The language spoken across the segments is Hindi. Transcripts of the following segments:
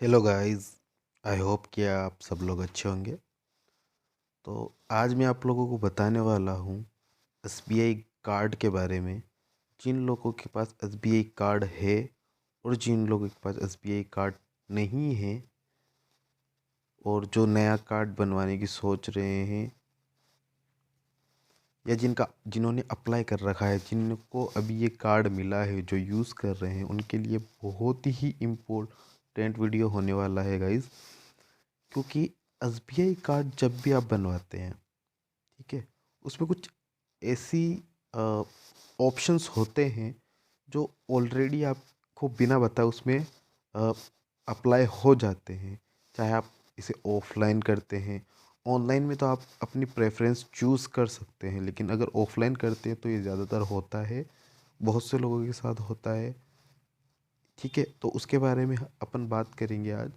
Hello guys. आई होप कि आप सब लोग अच्छे होंगे। तो आज मैं आप लोगों को बताने वाला हूँ एसबीआई कार्ड के बारे में। जिन लोगों के पास एसबीआई कार्ड है और जिन लोगों के पास एसबीआई कार्ड नहीं है और जो नया कार्ड बनवाने की सोच रहे हैं या जिन्होंने अप्लाई कर रखा है, जिनको अभी ये कार्ड मिला है, जो यूज़ कर रहे हैं, उनके लिए बहुत ही इम्पोर्टेंट वीडियो होने वाला है गाइस। क्योंकि एसबीआई कार्ड जब भी आप बनवाते हैं, ठीक है, उसमें कुछ ऐसी ऑप्शंस होते हैं जो ऑलरेडी आपको बिना बताए उसमें अप्लाई हो जाते हैं। चाहे आप इसे ऑफलाइन करते हैं, ऑनलाइन में तो आप अपनी प्रेफरेंस चूज़ कर सकते हैं, लेकिन अगर ऑफलाइन करते हैं तो ये ज़्यादातर होता है, बहुत से लोगों के साथ होता है। ठीक है, तो उसके बारे में अपन बात करेंगे आज।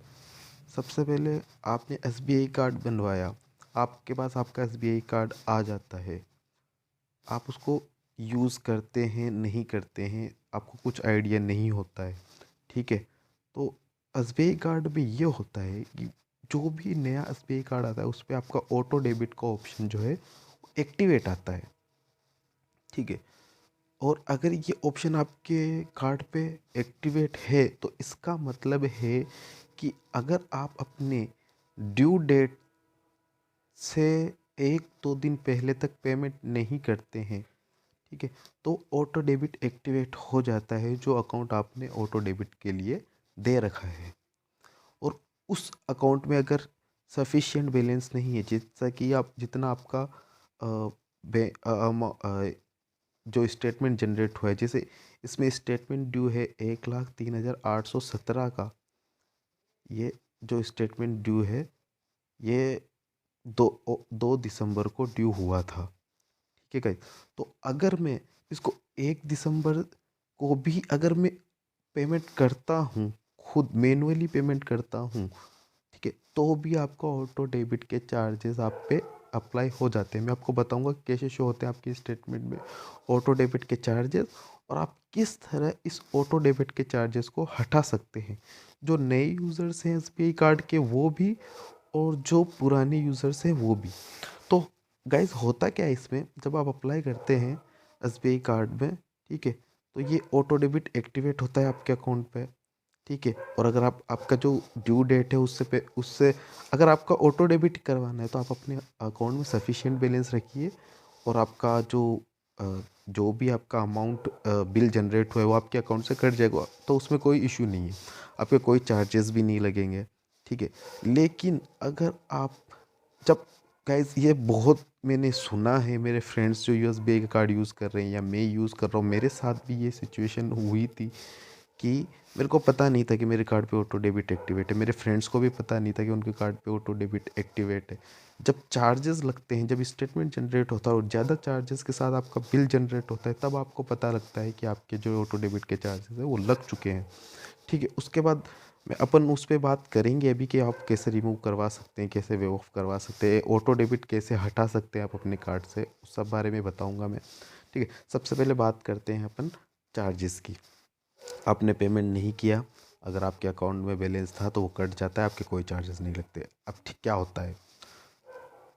सबसे पहले आपने एसबीआई कार्ड बनवाया, आपके पास आपका एसबीआई कार्ड आ जाता है, आप उसको यूज़ करते हैं नहीं करते हैं, आपको कुछ आइडिया नहीं होता है। ठीक है, तो एसबीआई कार्ड में ये होता है कि जो भी नया एसबीआई कार्ड आता है उस पर आपका ऑटो डेबिट का ऑप्शन जो है एक्टिवेट आता है। ठीक है, और अगर ये ऑप्शन आपके कार्ड पे एक्टिवेट है तो इसका मतलब है कि अगर आप अपने ड्यू डेट से 1-2 दिन पहले तक पेमेंट नहीं करते हैं, ठीक है, तो ऑटो डेबिट एक्टिवेट हो जाता है, जो अकाउंट आपने ऑटो डेबिट के लिए दे रखा है। और उस अकाउंट में अगर सफिशिएंट बैलेंस नहीं है, जैसा कि आप जितना आपका अ, जो स्टेटमेंट जनरेट हुआ है, जैसे इसमें स्टेटमेंट ड्यू है 1,03,817 का। ये जो स्टेटमेंट ड्यू है, ये 2 दिसंबर को ड्यू हुआ था। ठीक है गाइस, तो अगर मैं इसको 1 दिसंबर को भी अगर मैं पेमेंट करता हूँ, खुद मैनुअली पेमेंट करता हूँ, ठीक है, तो भी आपका ऑटो डेबिट के चार्जेस आप पे अप्लाई हो जाते हैं। मैं आपको बताऊंगा कैसे शो होते हैं आपके स्टेटमेंट में ऑटो डेबिट के चार्जेस, और आप किस तरह इस ऑटो डेबिट के चार्जेस को हटा सकते हैं। जो नए यूज़र्स हैं एसबीआई कार्ड के वो भी, और जो पुराने यूज़र्स हैं वो भी। तो गाइस, होता क्या है इसमें, जब आप अप्लाई करते हैं एसबीआई कार्ड में, ठीक है, तो ये ऑटो डेबिट एक्टिवेट होता है आपके अकाउंट पे। ठीक है, और अगर आपका जो ड्यू डेट है उससे अगर आपका ऑटो डेबिट करवाना है तो आप अपने अकाउंट में सफिशिएंट बैलेंस रखिए, और आपका जो भी आपका अमाउंट बिल जनरेट हुआ है वो आपके अकाउंट से कट जाएगा, तो उसमें कोई इशू नहीं है, आपके कोई चार्जेस भी नहीं लगेंगे। ठीक है, लेकिन अगर आप जब गाइज, ये बहुत मैंने सुना है, मेरे फ्रेंड्स जो यूएसबीआई का कार्ड यूज़ कर रहे हैं या मैं यूज़ कर रहा हूँ, मेरे साथ भी ये सिचुएशन हुई थी कि मेरे को पता नहीं था कि मेरे कार्ड पे ऑटो डेबिट एक्टिवेट है, मेरे फ्रेंड्स को भी पता नहीं था कि उनके कार्ड पे ऑटो डेबिट एक्टिवेट है। जब चार्जेस लगते हैं, जब स्टेटमेंट जनरेट होता है और ज़्यादा चार्जेस के साथ आपका बिल जनरेट होता है, तब आपको पता लगता है कि आपके जो ऑटो डेबिट के चार्जेस है वो लग चुके हैं। ठीक है, उसके बाद मैं अपन उस पर बात करेंगे अभी कि आप कैसे रिमूव करवा सकते हैं, कैसे वेव ऑफ करवा सकते हैं, ऑटो डेबिट कैसे हटा सकते हैं आप अपने कार्ड से, उस सब बारे में बताऊंगा मैं। ठीक है, सबसे पहले बात करते हैं अपन चार्जेस की। आपने पेमेंट नहीं किया, अगर आपके अकाउंट में बैलेंस था तो वो कट जाता है, आपके कोई चार्जेस नहीं लगते। अब ठीक क्या होता है,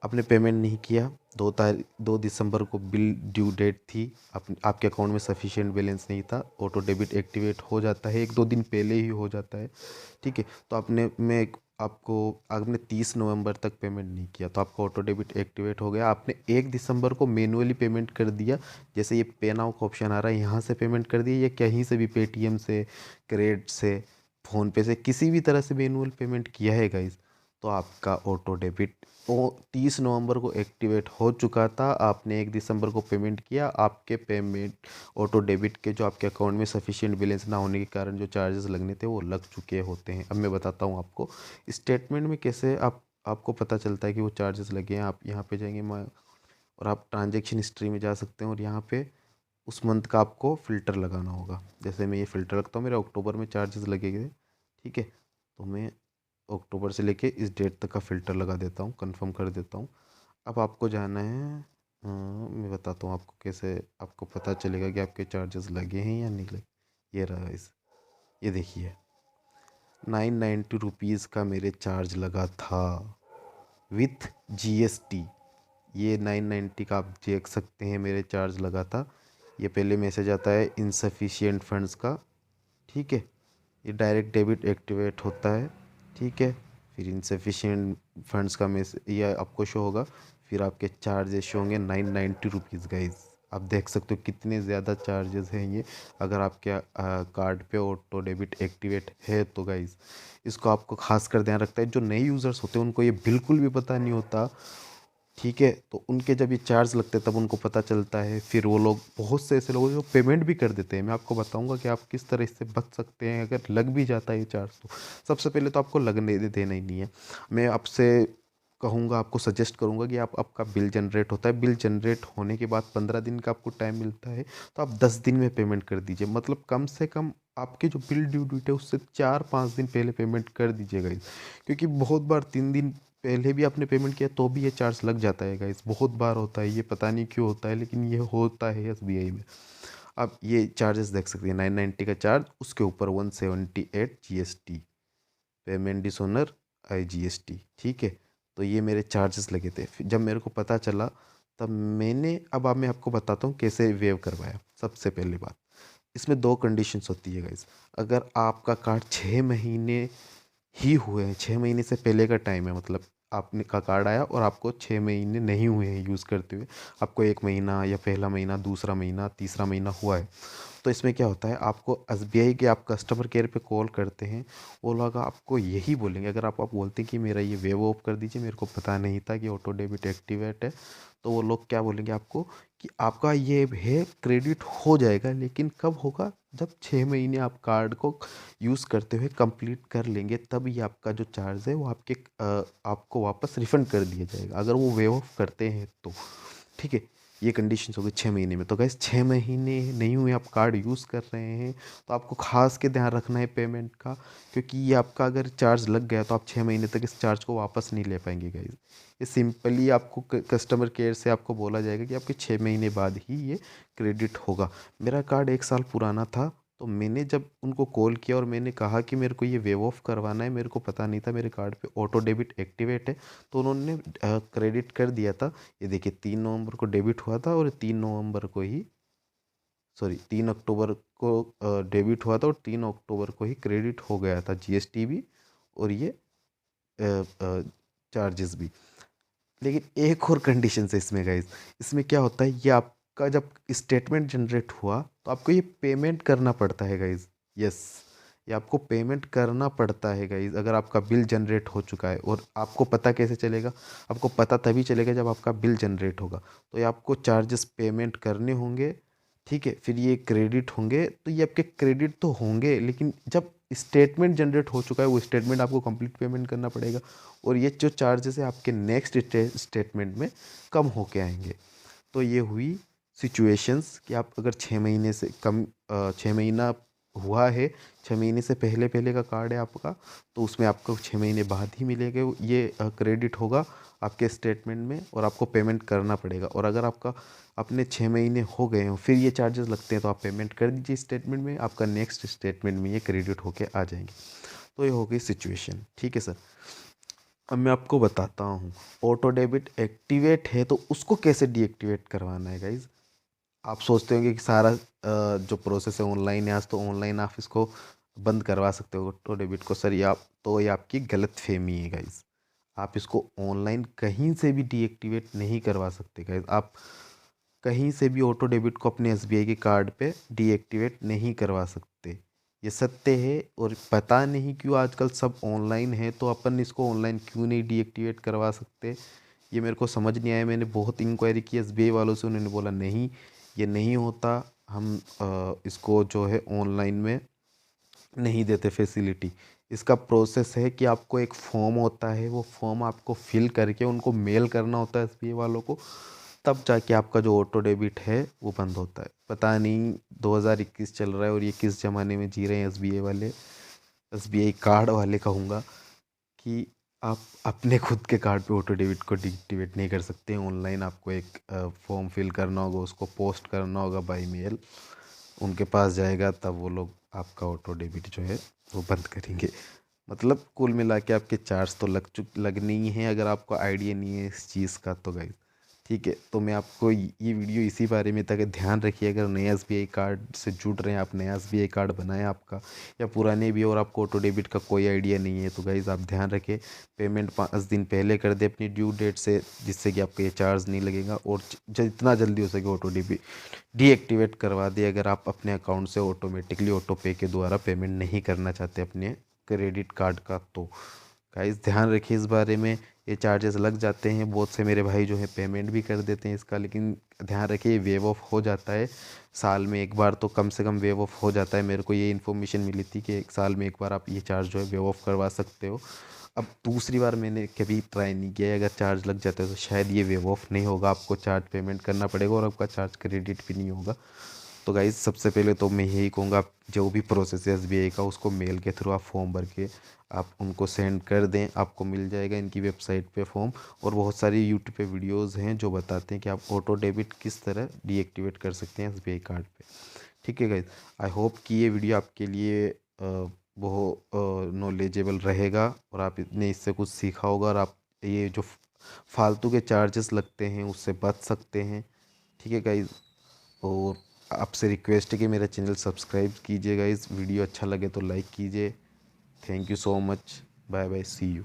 आपने पेमेंट नहीं किया, 2 दिसंबर को बिल ड्यू डेट थी, आपके अकाउंट में सफिशिएंट बैलेंस नहीं था, ऑटो डेबिट एक्टिवेट हो जाता है, 1-2 दिन पहले ही हो जाता है। ठीक है, तो आपने 30 नवंबर तक पेमेंट नहीं किया तो आपका ऑटो डेबिट एक्टिवेट हो गया। आपने 1 दिसंबर को मैनुअली पेमेंट कर दिया, जैसे ये पे नाउ का ऑप्शन आ रहा है, यहाँ से पेमेंट कर दिया, या कहीं से भी पेटीएम से, क्रेडिट से, फ़ोनपे से, किसी भी तरह से मैनुअल पेमेंट किया है गाइस, तो आपका ऑटो डेबिट वो 30 नवंबर को एक्टिवेट हो चुका था। आपने 1 दिसंबर को पेमेंट किया, आपके पेमेंट ऑटो डेबिट के जो आपके अकाउंट में सफिशिएंट बैलेंस ना होने के कारण जो चार्जेस लगने थे वो लग चुके होते हैं। अब मैं बताता हूँ आपको स्टेटमेंट में कैसे आपको पता चलता है कि वो चार्जेस लगे हैं। आप यहाँ पे जाएंगे और आप ट्रांजेक्शन हिस्ट्री में जा सकते हैं, और यहाँ पे उस मंथ का आपको फ़िल्टर लगाना होगा। जैसे मैं ये फ़िल्टर रखता हूँ, मेरे अक्टूबर में चार्जेस लगे थे, ठीक है, तो मैं अक्टूबर से लेके इस डेट तक का फ़िल्टर लगा देता हूँ, कंफर्म कर देता हूँ। अब आपको जाना है, मैं बताता हूँ आपको कैसे आपको पता चलेगा कि आपके चार्जेस लगे हैं या नहीं लगे। ये रहा इस ये देखिए, ₹990 का मेरे चार्ज लगा था विथ जीएसटी। ये 990 का आप देख सकते हैं मेरे चार्ज लगा था। ये पहले मैसेज आता है इनसफिशिएंट फंड्स का, ठीक है। ये डायरेक्ट डेबिट एक्टिवेट होता है, ठीक है। फिर इनसफिशिएंट फंड्स का मैसेज ये आपको शो होगा, फिर आपके चार्जेस शो होंगे ₹990 गाइज। आप देख सकते हो कितने ज़्यादा चार्जेस हैं ये, अगर आपके कार्ड पे ऑटो डेबिट एक्टिवेट है तो गाइज। इसको आपको खास कर ध्यान रखता है, जो नए यूज़र्स होते हैं उनको ये बिल्कुल भी पता नहीं होता, ठीक है। तो उनके जब ये चार्ज लगते हैं तब उनको पता चलता है, फिर वो लोग, बहुत से ऐसे लोग हैं जो पेमेंट भी कर देते हैं। मैं आपको बताऊंगा कि आप किस तरह इससे बच सकते हैं अगर लग भी जाता है ये चार्ज। तो सबसे पहले तो आपको लगने देना ही नहीं है। मैं आपसे कहूँगा, आपको सजेस्ट करूँगा कि आपका बिल जनरेट होता है, बिल जनरेट होने के बाद 15 दिन का आपको टाइम मिलता है, तो आप 10 दिन में पेमेंट कर दीजिए। मतलब कम से कम आपके जो बिल ड्यू डेट है उससे 4-5 दिन पहले पेमेंट कर दीजिएगा, क्योंकि बहुत बार 3 दिन पहले भी आपने पेमेंट किया तो भी ये चार्ज लग जाता है गाइस। बहुत बार होता है ये, पता नहीं क्यों होता है, लेकिन ये होता है एसबीआई में। आप ये चार्जेस देख सकते हैं, 990 का चार्ज, उसके ऊपर 178 जीएसटी, पेमेंट डिसऑनर आईजीएसटी, ठीक है। तो ये मेरे चार्जेस लगे थे। फिर जब मेरे को पता चला तब मैंने, अब मैं आपको बताता हूँ कैसे वेव करवाया। सबसे पहली बात, इसमें 2 कंडीशंस होती है गाइस। अगर आपका कार्ड 6 महीने ही हुए हैं, 6 महीने से पहले का टाइम है, मतलब आपने का कार्ड आया और आपको 6 महीने नहीं हुए हैं यूज़ करते हुए, आपको 1 महीना या पहला महीना, दूसरा महीना, तीसरा महीना हुआ है, तो इसमें क्या होता है, आपको एसबीआई के आप कस्टमर केयर पे कॉल करते हैं। वो लोग आपको यही बोलेंगे, अगर आप बोलते हैं कि मेरा ये वेव ऑफ कर दीजिए, मेरे को पता नहीं था कि ऑटो डेबिट एक्टिवेट है, तो वो लोग क्या बोलेंगे आपको कि आपका ये है क्रेडिट हो जाएगा, लेकिन कब होगा, जब 6 महीने आप कार्ड को यूज़ करते हुए कंप्लीट कर लेंगे, तब ये आपका जो चार्ज है वो आपको वापस रिफ़ंड कर दिया जाएगा, अगर वो वेव ऑफ करते हैं तो, ठीक है। ये कंडीशंस हो गई 6 महीने में। तो गैस 6 महीने नहीं हुए आप कार्ड यूज़ कर रहे हैं, तो आपको खास के ध्यान रखना है पेमेंट का, क्योंकि ये आपका अगर चार्ज लग गया तो आप 6 महीने तक इस चार्ज को वापस नहीं ले पाएंगे गाइज। ये सिंपली आपको कस्टमर केयर से आपको बोला जाएगा कि आपके 6 महीने बाद ही ये क्रेडिट होगा। मेरा कार्ड 1 साल पुराना था, तो मैंने जब उनको कॉल किया और मैंने कहा कि मेरे को ये वेव ऑफ करवाना है, मेरे को पता नहीं था मेरे कार्ड पे ऑटो डेबिट एक्टिवेट है, तो उन्होंने क्रेडिट कर दिया था। ये देखिए 3 नवंबर को डेबिट हुआ था और 3 नवंबर को ही, सॉरी 3 अक्टूबर को डेबिट हुआ था और 3 अक्टूबर को ही क्रेडिट हो गया था, जीएसटी भी और ये चार्जेस भी। लेकिन एक और कंडीशन है इसमें गाइज। इसमें क्या होता है, ये आपका जब स्टेटमेंट जनरेट हुआ तो आपको ये पेमेंट करना पड़ता है गाइज। यस, ये आपको पेमेंट करना पड़ता है गाइज, अगर आपका बिल जनरेट हो चुका है। और आपको पता कैसे चलेगा, आपको पता तभी चलेगा जब आपका बिल जनरेट होगा। तो ये आपको चार्जेस पेमेंट करने होंगे, ठीक है। फिर ये क्रेडिट होंगे, तो ये आपके क्रेडिट तो होंगे, लेकिन जब स्टेटमेंट जनरेट हो चुका है वो स्टेटमेंट आपको कंप्लीट पेमेंट करना पड़ेगा, और ये जो चार्जेस है आपके नेक्स्ट स्टेटमेंट में कम होके आएंगे। तो ये हुई सिचुएशंस कि आप अगर 6 महीने से कम, 6 महीना हुआ है, 6 महीने से पहले पहले का कार्ड है आपका, तो उसमें आपको 6 महीने बाद ही मिलेगा ये क्रेडिट होगा आपके स्टेटमेंट में, और आपको पेमेंट करना पड़ेगा। और अगर आपका अपने 6 महीने हो गए हो फिर ये चार्जेस लगते हैं, तो आप पेमेंट कर दीजिए स्टेटमेंट में, आपका नेक्स्ट स्टेटमेंट में ये क्रेडिट होके आ जाएंगे। तो ये हो गई सिचुएशन, ठीक है सर। अब मैं आपको बताता हूँ, ऑटो डेबिट एक्टिवेट है तो उसको कैसे डीएक्टिवेट करवाना है गाइज। आप सोचते होंगे कि सारा जो प्रोसेस है ऑनलाइन है, आज तो ऑनलाइन आप इसको बंद करवा सकते हो ऑटो डेबिट को। सर ये आपकी गलत फहमी है गाइज। आप इसको ऑनलाइन कहीं से भी डीएक्टिवेट नहीं करवा सकते गाइज। आप कहीं से भी ऑटो डेबिट को अपने एसबीआई के कार्ड पे डीएक्टिवेट नहीं करवा सकते, ये सत्य है। और पता नहीं क्यों आजकल सब ऑनलाइन है, तो अपन इसको ऑनलाइन क्यों नहीं डीएक्टिवेट करवा सकते, ये मेरे को समझ नहीं आया। मैंने बहुत इंक्वायरी की एसबीआई वालों से, उन्होंने बोला नहीं ये नहीं होता, हम इसको जो है ऑनलाइन में नहीं देते फैसिलिटी। इसका प्रोसेस है कि आपको एक फॉर्म होता है, वो फॉर्म आपको फिल करके उनको मेल करना होता है एसबीआई वालों को, तब जाके आपका जो ऑटो डेबिट है वो बंद होता है। पता नहीं 2021 चल रहा है और ये किस ज़माने में जी रहे हैं एसबीआई वाले, एसबीआई कार्ड वाले कहूँगा, कि आप अपने खुद के कार्ड पे ऑटो डेबिट को डीएक्टिवेट नहीं कर सकते ऑनलाइन। आपको एक फॉर्म फिल करना होगा, उसको पोस्ट करना होगा बाई मेल, उनके पास जाएगा, तब वो लोग आपका ऑटो डेबिट जो है वो बंद करेंगे। मतलब कुल मिला के आपके चार्ज तो लगने ही हैं, अगर आपको आइडिया नहीं है इस चीज़ का तो गाइस। ठीक है, तो मैं आपको ये वीडियो इसी बारे में था कि ध्यान रखिए, अगर नए एसबीआई कार्ड से जुड़ रहे हैं, आप नया एसबीआई कार्ड बनाएं आपका, या पुराने भी और आपको ऑटो डेबिट का कोई आइडिया नहीं है, तो गाइज़ आप ध्यान रखें, पेमेंट 5 दिन पहले कर दे अपनी ड्यू डेट से, जिससे कि आपका ये चार्ज नहीं लगेगा। और जितना जल्दी हो सके ऑटो डेबिट डीएक्टिवेट करवा दिए, अगर आप अपने अकाउंट से ऑटोमेटिकली ऑटो पे के द्वारा पेमेंट नहीं करना चाहते अपने क्रेडिट कार्ड का। तो गाइस ध्यान रखिए इस बारे में, ये चार्जेस लग जाते हैं, बहुत से मेरे भाई जो है पेमेंट भी कर देते हैं इसका, लेकिन ध्यान रखिए वेव ऑफ हो जाता है साल में एक बार, तो कम से कम वेव ऑफ हो जाता है। मेरे को ये इन्फॉर्मेशन मिली थी कि एक साल में एक बार आप ये चार्ज जो है वेव ऑफ करवा सकते हो। अब दूसरी बार मैंने कभी ट्राई नहीं किया है, अगर चार्ज लग जाता है तो शायद ये वेव ऑफ नहीं होगा, आपको चार्ज पेमेंट करना पड़ेगा और आपका चार्ज क्रेडिट भी नहीं होगा। तो गाइज़ सबसे पहले तो मैं यही कहूँगा, आप जो भी प्रोसेस है एसबीआई का उसको मेल के थ्रू आप फॉर्म भर के आप उनको सेंड कर दें, आपको मिल जाएगा इनकी वेबसाइट पे फॉर्म। और बहुत सारी यूट्यूब पे वीडियोस हैं जो बताते हैं कि आप ऑटो डेबिट किस तरह डीएक्टिवेट कर सकते हैं एसबीआई कार्ड पे। ठीक है गाइज, आई होप कि ये वीडियो आपके लिए बहुत नॉलेजेबल रहेगा और आपने इससे कुछ सीखा होगा, और आप ये जो फालतू के चार्जेस लगते हैं उससे बच सकते हैं। ठीक है गाइज, और आपसे रिक्वेस्ट है कि मेरा चैनल सब्सक्राइब कीजिएगा, इस वीडियो अच्छा लगे तो लाइक कीजिए। Thank you so much, bye bye, see you.